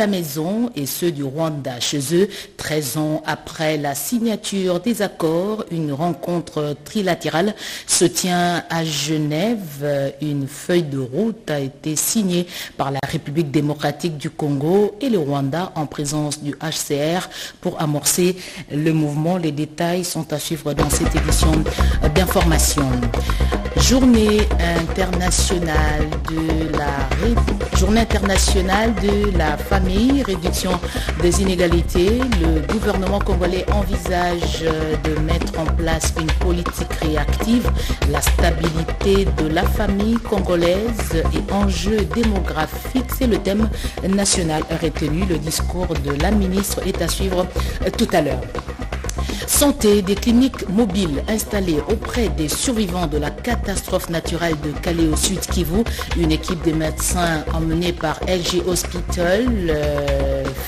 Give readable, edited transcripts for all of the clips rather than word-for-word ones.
la maison et ceux du Rwanda chez eux. 13 ans après la signature des accords, une rencontre trilatérale se tient à Genève. Une feuille de route a été signée par la République démocratique du Congo et le Rwanda en présence du HCR pour amorcer le mouvement. Les détails sont à suivre dans cette édition d'information. Journée internationale de la famille, réduction des inégalités. Le gouvernement congolais envisage de mettre en place une politique réactive. La stabilité de la famille congolaise et enjeux démographiques, c'est le thème national retenu. Le discours de la ministre est à suivre tout à l'heure. Santé, des cliniques mobiles installées auprès des survivants de la catastrophe naturelle de Calais au Sud Kivu. Une équipe de médecins emmenée par LG Hospital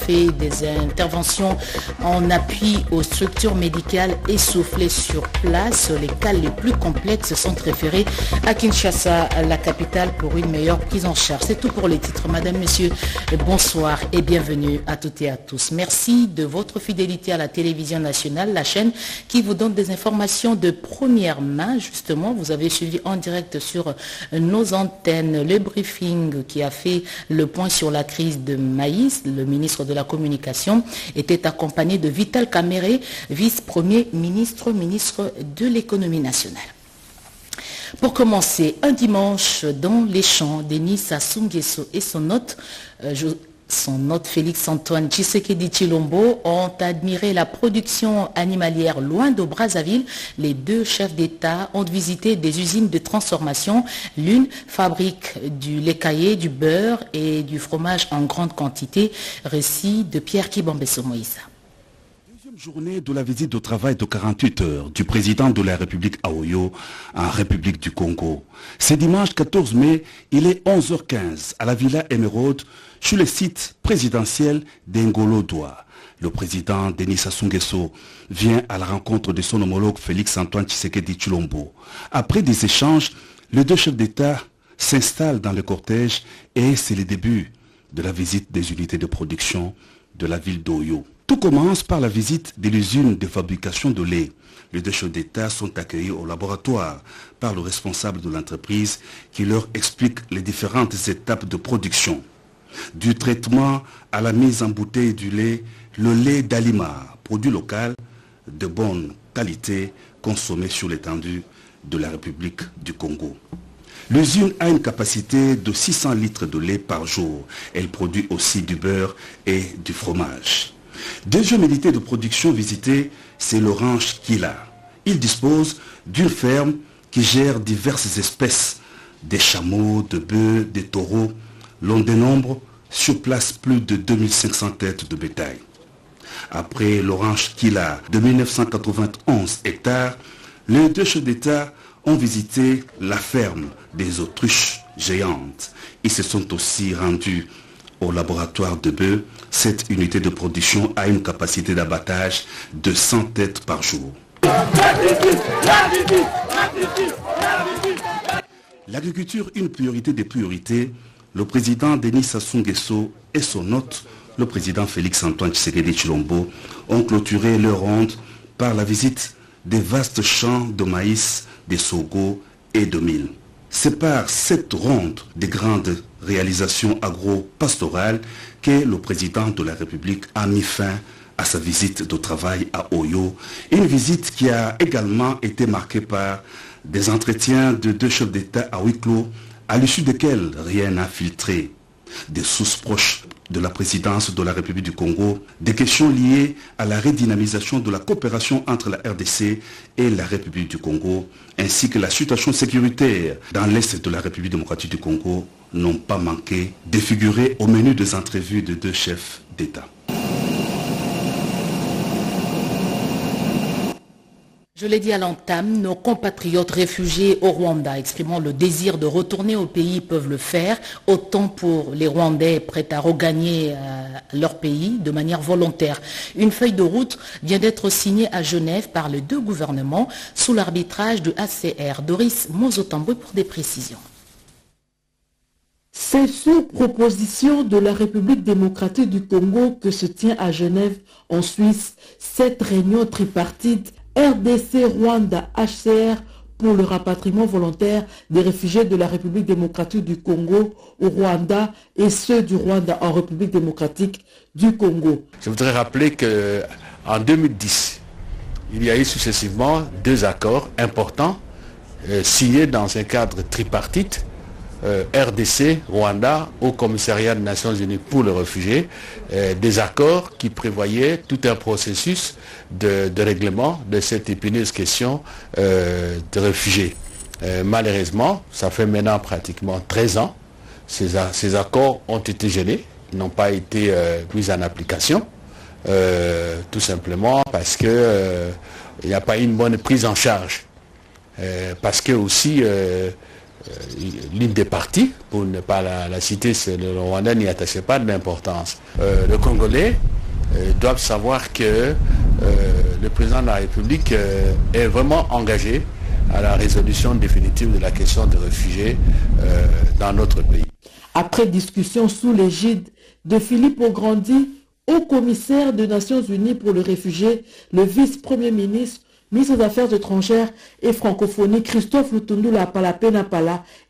fait des interventions en appui aux structures médicales essoufflées sur place. Les cas les plus complexes sont référés à Kinshasa, la capitale, pour une meilleure prise en charge. C'est tout pour les titres. Madame, Monsieur, bonsoir et bienvenue à toutes et à tous. Merci de votre fidélité à la télévision nationale, la chaîne qui vous donne des informations de première main. Justement, vous avez suivi en direct sur nos antennes le briefing qui a fait le point sur la crise de maïs. Le ministre de la Communication était accompagné de Vital Kamerhe, vice-premier ministre de l'économie nationale. Pour commencer, un dimanche dans les champs, Denis Sassou Nguesso et son hôte Félix-Antoine Tshisekedi Tshilombo ont admiré la production animalière loin de Brazzaville. Les deux chefs d'État ont visité des usines de transformation. L'une fabrique du lait caillé, du beurre et du fromage en grande quantité. Récit de Pierre Kibambeso Moïsa. Journée de la visite de travail de 48 heures du président de la République à Oyo, en République du Congo. C'est dimanche 14 mai, il est 11h15 à la Villa Émeraude, sur le site présidentiel d'Engolo-Douala. Le président Denis Sassou Nguesso vient à la rencontre de son homologue Félix-Antoine Tshisekedi Tshilombo. Après des échanges, les deux chefs d'État s'installent dans le cortège et c'est le début de la visite des unités de production de la ville d'Oyo. Tout commence par la visite de l'usine de fabrication de lait. Les deux chefs d'État sont accueillis au laboratoire par le responsable de l'entreprise qui leur explique les différentes étapes de production. Du traitement à la mise en bouteille du lait, le lait d'Alima, produit local de bonne qualité, consommé sur l'étendue de la République du Congo. L'usine a une capacité de 600 litres de lait par jour. Elle produit aussi du beurre et du fromage. Deuxième unité de production visitée, c'est l'Orange Kila. Il dispose d'une ferme qui gère diverses espèces, des chameaux, de bœufs, des taureaux. L'on dénombre sur place plus de 2500 têtes de bétail. Après l'Orange Kila de 1991 hectares, les deux chefs d'État ont visité la ferme des autruches géantes. Ils se sont aussi rendus au laboratoire de bœufs. Cette unité de production a une capacité d'abattage de 100 têtes par jour. L'agriculture, une priorité des priorités. Le président Denis Sassou Nguesso et son hôte, le président Félix-Antoine Tshisekedi Tshilombo, ont clôturé leur ronde par la visite des vastes champs de maïs, de sorgho et de mil. C'est par cette ronde des grandes réalisations agro-pastorales que le président de la République a mis fin à sa visite de travail à Oyo. Une visite qui a également été marquée par des entretiens de deux chefs d'État à huis clos, à l'issue desquels rien n'a filtré. Des sources proches de la présidence de la République du Congo, des questions liées à la redynamisation de la coopération entre la RDC et la République du Congo, ainsi que la situation sécuritaire dans l'Est de la République démocratique du Congo, n'ont pas manqué de figurer au menu des entrevues de deux chefs d'État. Je l'ai dit à l'entame, nos compatriotes réfugiés au Rwanda exprimant le désir de retourner au pays peuvent le faire, autant pour les Rwandais prêts à regagner leur pays de manière volontaire. Une feuille de route vient d'être signée à Genève par les deux gouvernements sous l'arbitrage du HCR. Doris Mozotambwe pour des précisions. C'est sur proposition de la République démocratique du Congo que se tient à Genève, en Suisse, cette réunion tripartite RDC Rwanda HCR pour le rapatriement volontaire des réfugiés de la République démocratique du Congo au Rwanda et ceux du Rwanda en République démocratique du Congo. Je voudrais rappeler qu'en 2010, il y a eu successivement 2 accords importants signés dans un cadre tripartite, RDC, Rwanda, au commissariat des Nations Unies pour les réfugiés, des accords qui prévoyaient tout un processus de règlement de cette épineuse question de réfugiés. Malheureusement, ça fait maintenant pratiquement 13 ans, ces accords ont été gelés, ils n'ont pas été mis en application, tout simplement parce que il n'y a pas eu une bonne prise en charge. Parce que aussi l'une des parties, pour ne pas la citer, c'est le Rwanda n'y attachait pas de l'importance. Les Congolais doivent savoir que le président de la République est vraiment engagé à la résolution définitive de la question des réfugiés dans notre pays. Après discussion sous l'égide de Philippe Grandi, haut commissaire des Nations Unies pour les réfugiés, le vice-premier ministre, ministre des Affaires étrangères et francophonie Christophe Lutundula Palapena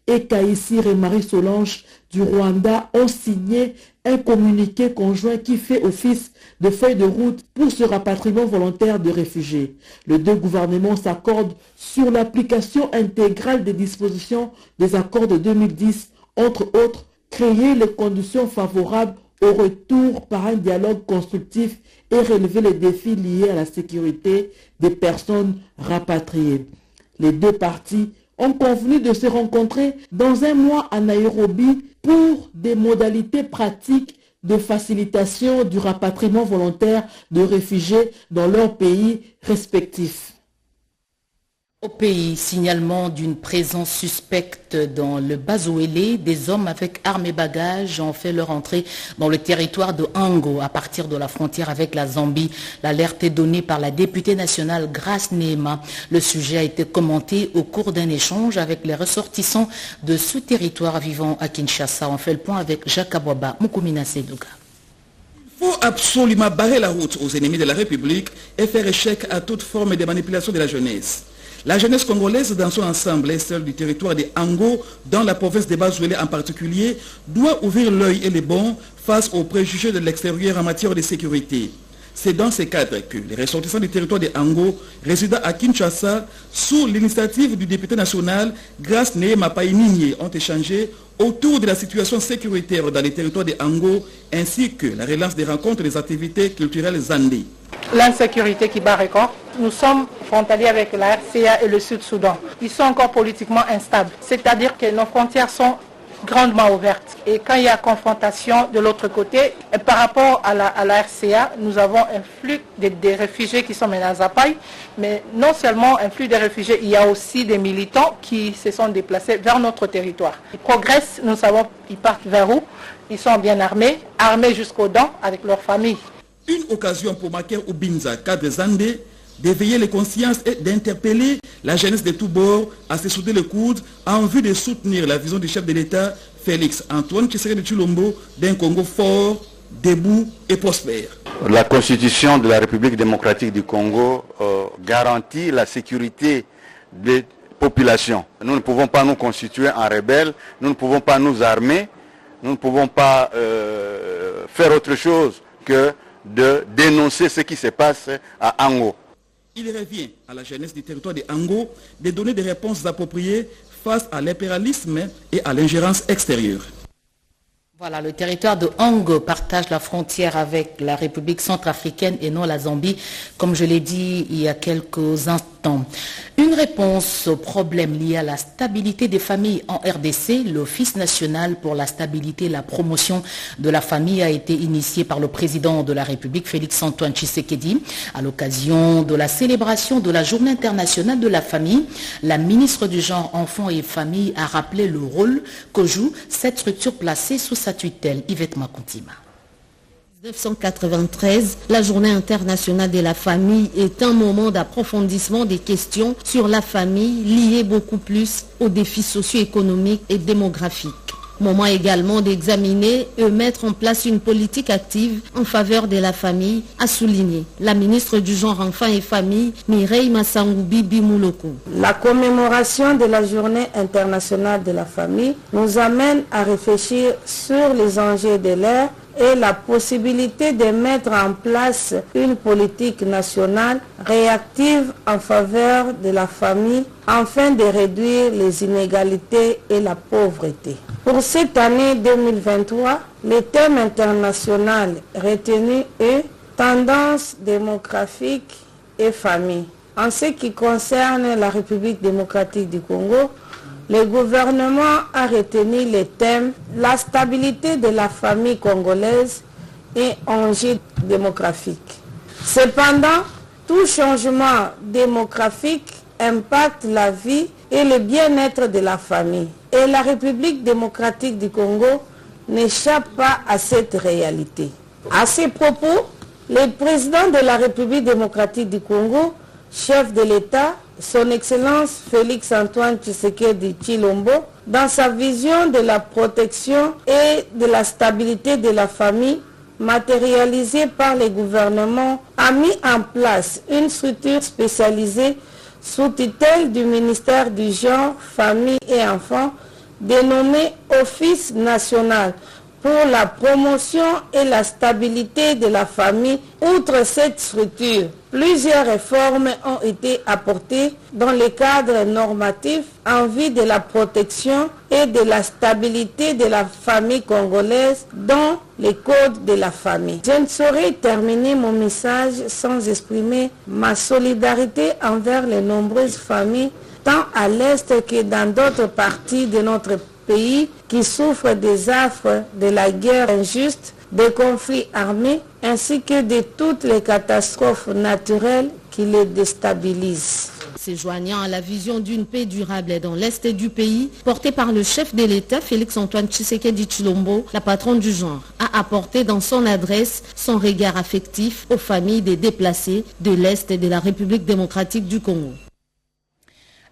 et Kaïsir Marie Solange du Rwanda ont signé un communiqué conjoint qui fait office de feuille de route pour ce rapatriement volontaire de réfugiés. Les 2 gouvernements s'accordent sur l'application intégrale des dispositions des accords de 2010, entre autres, créer les conditions favorables au retour par un dialogue constructif et relever les défis liés à la sécurité des personnes rapatriées. Les 2 parties ont convenu de se rencontrer dans un mois à Nairobi pour des modalités pratiques de facilitation du rapatriement volontaire de réfugiés dans leurs pays respectifs. Au pays, signalement d'une présence suspecte dans le Bazoélé, des hommes avec armes et bagages ont fait leur entrée dans le territoire de Ango à partir de la frontière avec la Zambie. L'alerte est donnée par la députée nationale Grace Neema. Le sujet a été commenté au cours d'un échange avec les ressortissants de ce territoire vivant à Kinshasa. On fait le point avec Jacques Abouaba, Moukoumina Sedouga. Il faut absolument barrer la route aux ennemis de la République et faire échec à toute forme de manipulation de la jeunesse. La jeunesse congolaise dans son ensemble et celle du territoire de Ango, dans la province de Bazoélé en particulier, doit ouvrir l'œil et les bons face aux préjugés de l'extérieur en matière de sécurité. C'est dans ce cadre que les ressortissants du territoire de Ango, résidant à Kinshasa, sous l'initiative du député national Grace Neema Païnigne, ont échangé autour de la situation sécuritaire dans les territoires de Ango, ainsi que la relance des rencontres des activités culturelles Zandé. L'insécurité qui bat record. Nous sommes frontaliers avec la RCA et le Sud-Soudan. Ils sont encore politiquement instables. C'est-à-dire que nos frontières sont grandement ouvertes. Et quand il y a confrontation de l'autre côté, et par rapport à la RCA, nous avons un flux des réfugiés qui sont maintenant à Zapaï, mais non seulement un flux de réfugiés, il y a aussi des militants qui se sont déplacés vers notre territoire. Ils progressent, nous savons, ils partent vers où? Ils sont bien armés jusqu'aux dents avec leurs familles. Une occasion pour Maker Obinza, cadre Zandé, d'éveiller les consciences et d'interpeller la jeunesse de tous bords à se souder le coude en vue de soutenir la vision du chef de l'État, Félix Antoine Tshisekedi Tshilombo, d'un Congo fort, debout et prospère. La Constitution de la République démocratique du Congo garantit la sécurité des populations. Nous ne pouvons pas nous constituer en rebelles, nous ne pouvons pas nous armer, nous ne pouvons pas faire autre chose que de dénoncer ce qui se passe à Ango. Il revient à la jeunesse du territoire de Ango de donner des réponses appropriées face à l'impérialisme et à l'ingérence extérieure. Voilà, le territoire de Ango partage la frontière avec la République centrafricaine et non la Zambie, comme je l'ai dit il y a quelques instants. Une réponse aux problèmes liés à la stabilité des familles en RDC, l'Office national pour la stabilité et la promotion de la famille a été initié par le président de la République, Félix Antoine Tshisekedi. À l'occasion de la célébration de la Journée internationale de la famille, la ministre du Genre, Enfants et Familles a rappelé le rôle que joue cette structure placée sous sa tutelle. Yvette Makuntima. 1993, la Journée internationale de la famille est un moment d'approfondissement des questions sur la famille liées beaucoup plus aux défis socio-économiques et démographiques. Moment également d'examiner et mettre en place une politique active en faveur de la famille, a souligné la ministre du Genre, Enfants et Famille, Mireille Massangoubi Bimouloko. La commémoration de la Journée internationale de la famille nous amène à réfléchir sur les enjeux de l'ère et la possibilité de mettre en place une politique nationale réactive en faveur de la famille afin de réduire les inégalités et la pauvreté. Pour cette année 2023, le thème international retenu est tendance démographique et famille. En ce qui concerne la République démocratique du Congo, le gouvernement a retenu les thèmes la stabilité de la famille congolaise et enjeux démographiques. Cependant, tout changement démographique impacte la vie et le bien-être de la famille. Et la République démocratique du Congo n'échappe pas à cette réalité. À ces propos, le président de la République démocratique du Congo, chef de l'État, son Excellence Félix Antoine Tshisekedi Tshilombo, dans sa vision de la protection et de la stabilité de la famille, matérialisée par le gouvernement, a mis en place une structure spécialisée sous tutelle du ministère du Genre, Famille et Enfants, dénommée Office national pour la promotion et la stabilité de la famille. Outre cette structure, plusieurs réformes ont été apportées dans le cadre normatif en vue de la protection et de la stabilité de la famille congolaise dans les codes de la famille. Je ne saurais terminer mon message sans exprimer ma solidarité envers les nombreuses familles, tant à l'Est que dans d'autres parties de notre pays qui souffrent des affres de la guerre injuste, des conflits armés, ainsi que de toutes les catastrophes naturelles qui les déstabilisent. Se joignant à la vision d'une paix durable dans l'Est du pays, portée par le chef de l'État, Félix Antoine Tshisekedi Tshilombo, la patronne du genre, a apporté dans son adresse son regard affectif aux familles des déplacés de l'Est et de la République démocratique du Congo.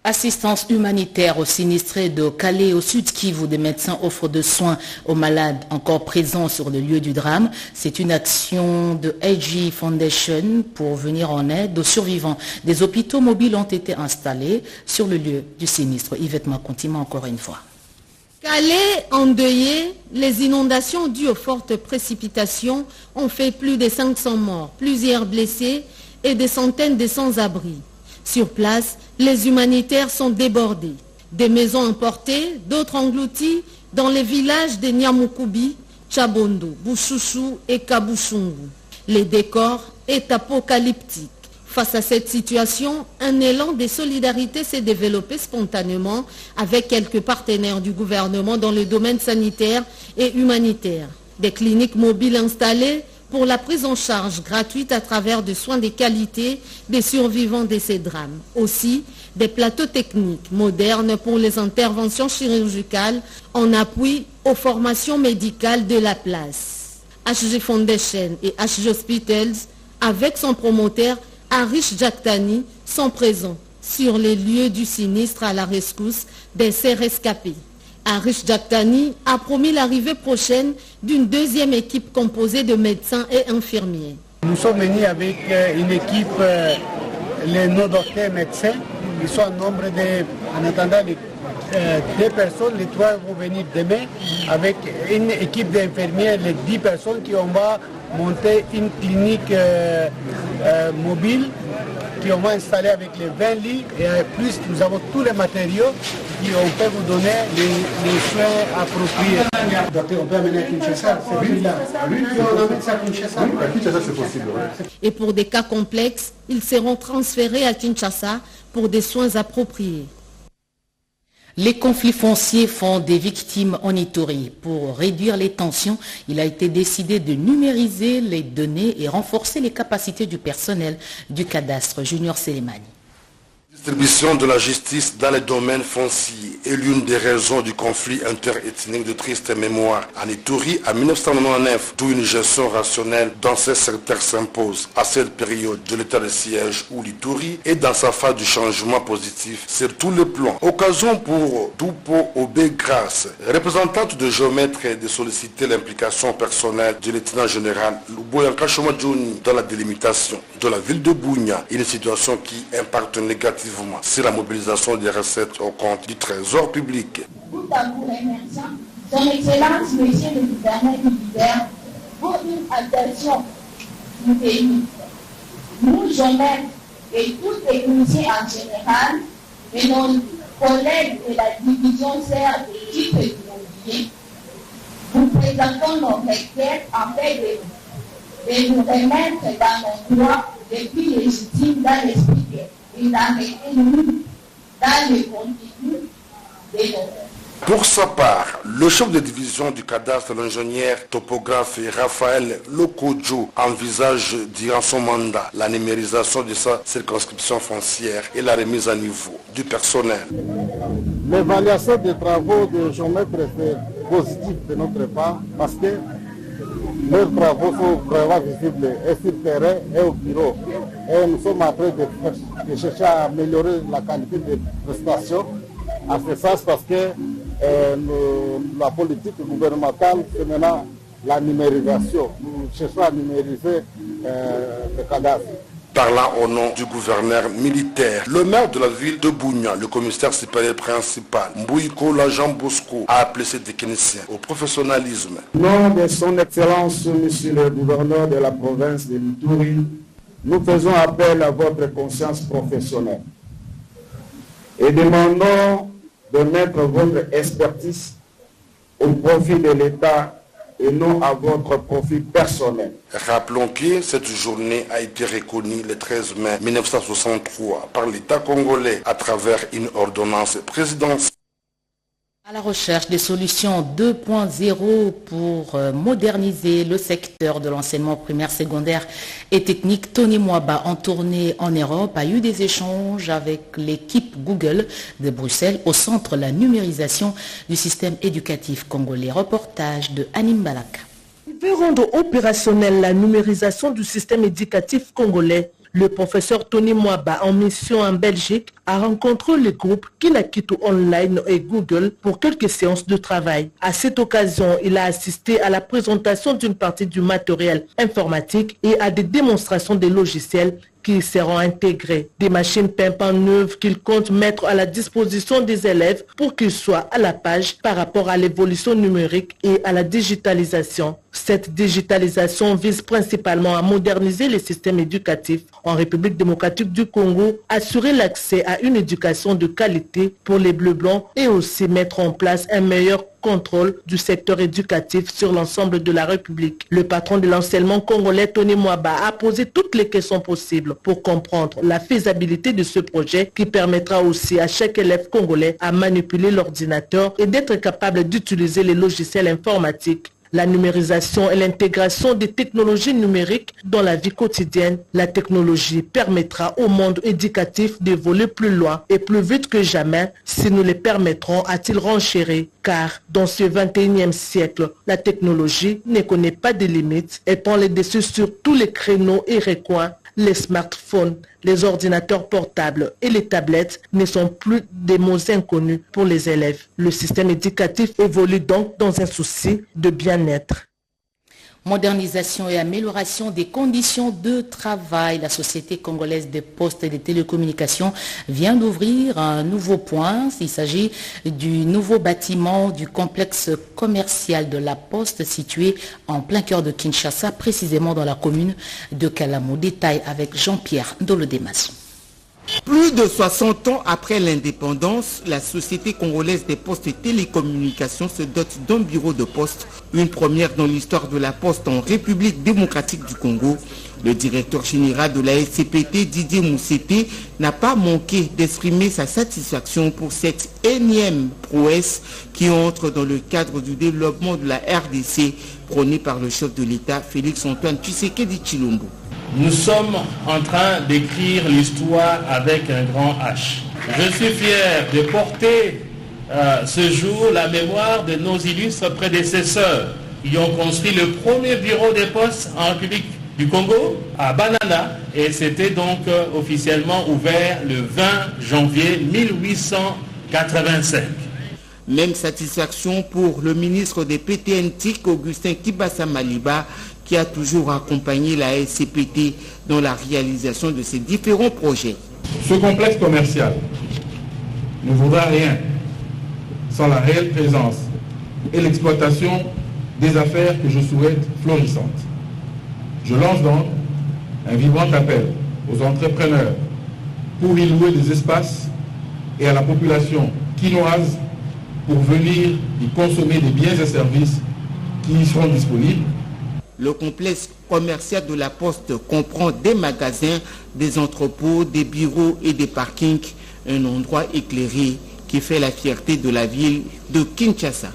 Assistance humanitaire aux sinistrés de Calais au sud Kivu. Des médecins offrent de soins aux malades encore présents sur le lieu du drame. C'est une action de AG Foundation pour venir en aide aux survivants. Des hôpitaux mobiles ont été installés sur le lieu du sinistre. Yvette Makontima encore une fois. Calais endeuillé, les inondations dues aux fortes précipitations ont fait plus de 500 morts, plusieurs blessés et des centaines de sans-abri. Sur place, les humanitaires sont débordés. Des maisons emportées, d'autres englouties dans les villages de Nyamukubi, Chabondo, Bouchouchou et Kabushungu. Le décor est apocalyptique. Face à cette situation, un élan de solidarité s'est développé spontanément avec quelques partenaires du gouvernement dans le domaine sanitaire et humanitaire. Des cliniques mobiles installées pour la prise en charge gratuite à travers des soins de qualité des survivants de ces drames. Aussi, des plateaux techniques modernes pour les interventions chirurgicales en appui aux formations médicales de la place. HG Foundation et HG Hospitals, avec son promoteur Harish Jaktani, sont présents sur les lieux du sinistre à la rescousse des rescapés. Harish Jaktani a promis l'arrivée prochaine d'une deuxième équipe composée de médecins et infirmiers. Nous sommes venus avec une équipe, les non-docteurs médecins. Ils sont en nombre de, en attendant, deux personnes. Les trois vont venir demain avec une équipe d'infirmiers, les 10 personnes qui on va monter une clinique mobile qui on va installer avec les 20 lits et plus nous avons tous les matériaux qui on peut vous donner les soins appropriés. Docteur, on peut amener à Kinshasa, c'est celui-là. On amène ça à Kinshasa. À Kinshasa, c'est possible. Et pour des cas complexes, ils seront transférés à Kinshasa pour des soins appropriés. Les conflits fonciers font des victimes en Ituri. Pour réduire les tensions, il a été décidé de numériser les données et renforcer les capacités du personnel du cadastre. Junior Selemani. distribution de la justice dans les domaines fonciers est l'une des raisons du conflit interethnique de triste mémoire en Ituri en 1999, d'où une gestion rationnelle dans ces secteurs s'impose à cette période de l'état de siège où l'Ituri est dans sa phase du changement positif sur tous les plans. Occasion pour Dupo Obé Grace, représentante de géomètre, de solliciter l'implication personnelle du lieutenant général Luboyanka Shomadjouni dans la délimitation de la ville de Bunia, une situation qui impacte négativement sur la mobilisation des recettes au compte du trésor public. Tout à vous remerciant, son Excellence, Monsieur le gouverneur du Libère, pour une attention du pays. Nous, géomètres et tous les techniciens en général, et nos collègues de la division serre et type immobilier, nous présentons nos requêtes en fait de nous remettre dans nos droits les plus légitimes dans l'esprit et d'arrêter nous dans le contenu de nos. Pour sa part, le chef de division du cadastre, l'ingénieur topographe Raphaël Lokodjo, envisage durant son mandat la numérisation de sa circonscription foncière et la remise à niveau du personnel. L'évaluation des travaux de géomètres est positive de notre part parce que leurs travaux sont vraiment visibles et sur le terrain et au bureau. Et nous sommes en train de chercher à améliorer la qualité des prestations à ce sens parce que la politique gouvernementale, c'est maintenant la numérisation. Nous cherchons à numériser le cadastre. Parlant au nom du gouverneur militaire, le maire de la ville de Bunia, le commissaire supérieur principal, Mbouiko Jean Bosco, a appelé ses techniciens au professionnalisme. Au nom de son Excellence, Monsieur le gouverneur de la province de l'Ituri, nous faisons appel à votre conscience professionnelle et demandons de mettre votre expertise au profit de l'État et non à votre profit personnel. Rappelons que cette journée a été reconnue le 13 mai 1963 par l'État congolais à travers une ordonnance présidentielle. À la recherche des solutions 2.0 pour moderniser le secteur de l'enseignement primaire, secondaire et technique, Tony Mwaba, en tournée en Europe, a eu des échanges avec l'équipe Google de Bruxelles au centre de la numérisation du système éducatif congolais. Reportage de Anim Balaka. Il veut rendre opérationnelle la numérisation du système éducatif congolais. Le professeur Tony Mwaba, en mission en Belgique, a rencontré le groupe Kinakitu Online et Google pour quelques séances de travail. À cette occasion, il a assisté à la présentation d'une partie du matériel informatique et à des démonstrations des logiciels qui seront intégrés. Des machines pimpant neuves qu'il compte mettre à la disposition des élèves pour qu'ils soient à la page par rapport à l'évolution numérique et à la digitalisation. Cette digitalisation vise principalement à moderniser les systèmes éducatifs en République démocratique du Congo, assurer l'accès à une éducation de qualité pour les Bleus-Blancs et aussi mettre en place un meilleur contrôle du secteur éducatif sur l'ensemble de la République. Le patron de l'enseignement congolais, Tony Mwaba, a posé toutes les questions possibles pour comprendre la faisabilité de ce projet qui permettra aussi à chaque élève congolais à manipuler l'ordinateur et d'être capable d'utiliser les logiciels informatiques. La numérisation et l'intégration des technologies numériques dans la vie quotidienne. La technologie permettra au monde éducatif d'évoluer plus loin et plus vite que jamais si nous le permettrons, a-t-il renchéri. Car dans ce 21e siècle, la technologie ne connaît pas de limites et prend le dessus sur tous les créneaux et recoins. Les smartphones, les ordinateurs portables et les tablettes ne sont plus des mots inconnus pour les élèves. Le système éducatif évolue donc dans un souci de bien-être. Modernisation et amélioration des conditions de travail. La Société congolaise des postes et des télécommunications vient d'ouvrir un nouveau point. Il s'agit du nouveau bâtiment du complexe commercial de la Poste situé en plein cœur de Kinshasa, précisément dans la commune de Kalamu. Détail avec Jean-Pierre Ndolodemason. Plus de 60 ans après l'indépendance, la Société congolaise des postes et télécommunications se dote d'un bureau de poste, une première dans l'histoire de la poste en République démocratique du Congo. Le directeur général de la SCPT, Didier Moussete, n'a pas manqué d'exprimer sa satisfaction pour cette énième prouesse qui entre dans le cadre du développement de la RDC prôné par le chef de l'État, Félix Antoine Tshisekedi Tshilombo. Nous sommes en train d'écrire l'histoire avec un grand H. Je suis fier de porter ce jour la mémoire de nos illustres prédécesseurs qui ont construit le premier bureau des postes en République du Congo à Banana, et c'était donc officiellement ouvert le 20 janvier 1885. Même satisfaction pour le ministre des PTNTIC, Augustin Kibasa Maliba, qui a toujours accompagné la SCPT dans la réalisation de ces différents projets. Ce complexe commercial ne vaudra rien sans la réelle présence et l'exploitation des affaires que je souhaite florissantes. Je lance donc un vibrant appel aux entrepreneurs pour y louer des espaces et à la population quinoise pour venir y consommer des biens et services qui y seront disponibles. Le complexe commercial de la Poste comprend des magasins, des entrepôts, des bureaux et des parkings, un endroit éclairé qui fait la fierté de la ville de Kinshasa.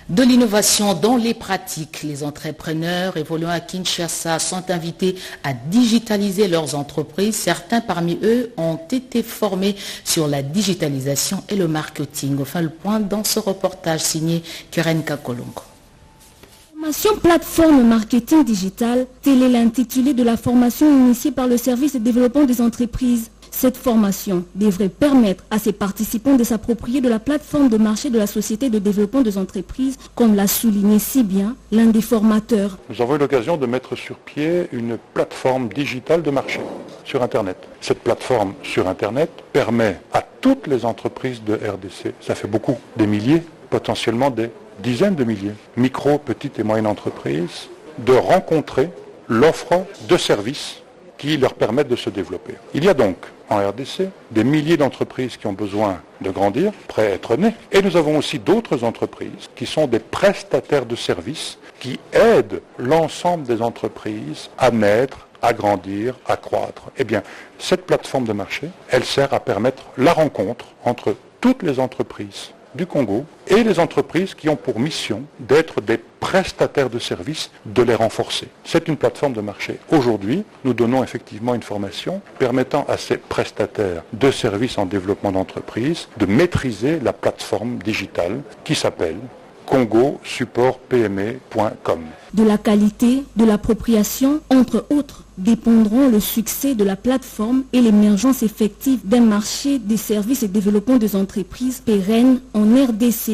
De l'innovation dans les pratiques, les entrepreneurs évoluant à Kinshasa sont invités à digitaliser leurs entreprises. Certains parmi eux ont été formés sur la digitalisation et le marketing. Enfin, le point dans ce reportage signé Keren Kakolongo. Formation plateforme marketing digital, tel est l'intitulé de la formation initiée par le service de développement des entreprises. Cette formation devrait permettre à ses participants de s'approprier de la plateforme de marché de la Société de développement des entreprises, comme l'a souligné si bien l'un des formateurs. Nous avons eu l'occasion de mettre sur pied une plateforme digitale de marché sur Internet. Cette plateforme sur Internet permet à toutes les entreprises de RDC, ça fait beaucoup, des milliers, potentiellement des dizaines de milliers, micro, petites et moyennes entreprises, de rencontrer l'offre de services qui leur permettent de se développer. Il y a donc en RDC des milliers d'entreprises qui ont besoin de grandir, prêts à être nées. Et nous avons aussi d'autres entreprises qui sont des prestataires de services qui aident l'ensemble des entreprises à naître, à grandir, à croître. Eh bien, cette plateforme de marché, elle sert à permettre la rencontre entre toutes les entreprises du Congo et les entreprises qui ont pour mission d'être des prestataires de services, de les renforcer. C'est une plateforme de marché. Aujourd'hui, nous donnons effectivement une formation permettant à ces prestataires de services en développement d'entreprise de maîtriser la plateforme digitale qui s'appelle congosupportpme.com. De la qualité, de l'appropriation, entre autres, dépendront le succès de la plateforme et l'émergence effective d'un marché des services et développement des entreprises pérennes en RDC.